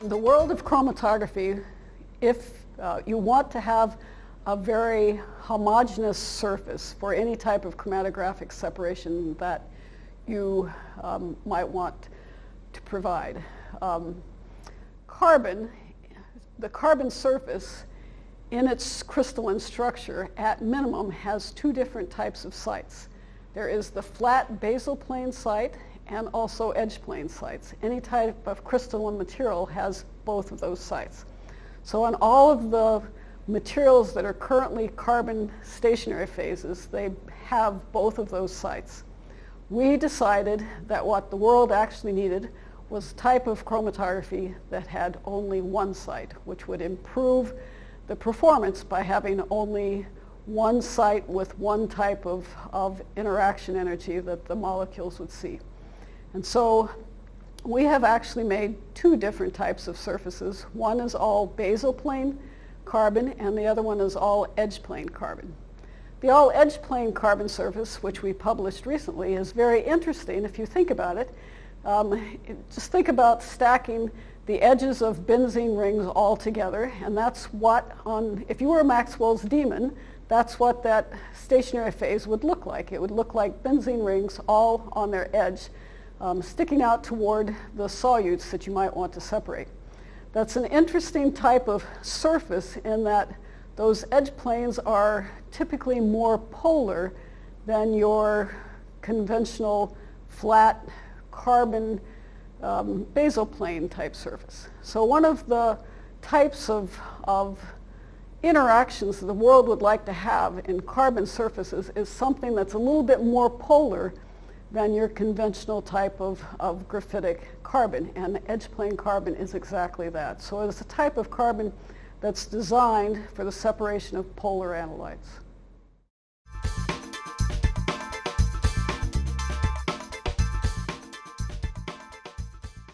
The world of chromatography, if you want to have a very homogeneous surface for any type of chromatographic separation that you might want to provide. The carbon surface in its crystalline structure at minimum has two different types of sites. There is the flat basal plane site and also edge plane sites. Any type of crystalline material has both of those sites. So on all of the materials that are currently carbon stationary phases, they have both of those sites. We decided that what the world actually needed was a type of chromatography that had only one site, which would improve the performance by having only one site with one type of interaction energy that the molecules would see. And so we have actually made two different types of surfaces. One is all basal plane carbon, and the other one is all edge plane carbon. The all edge plane carbon surface, which we published recently, is very interesting if you think about it. Just think about stacking the edges of benzene rings all together, and that's what, if you were Maxwell's demon, that's what that stationary phase would look like. It would look like benzene rings all on their edge, sticking out toward the solutes that you might want to separate. That's an interesting type of surface in that those edge planes are typically more polar than your conventional flat carbon basal plane type surface. So one of the types of interactions that the world would like to have in carbon surfaces is something that's a little bit more polar than your conventional type of graphitic carbon, and edge plane carbon is exactly that. So it's a type of carbon that's designed for the separation of polar analytes.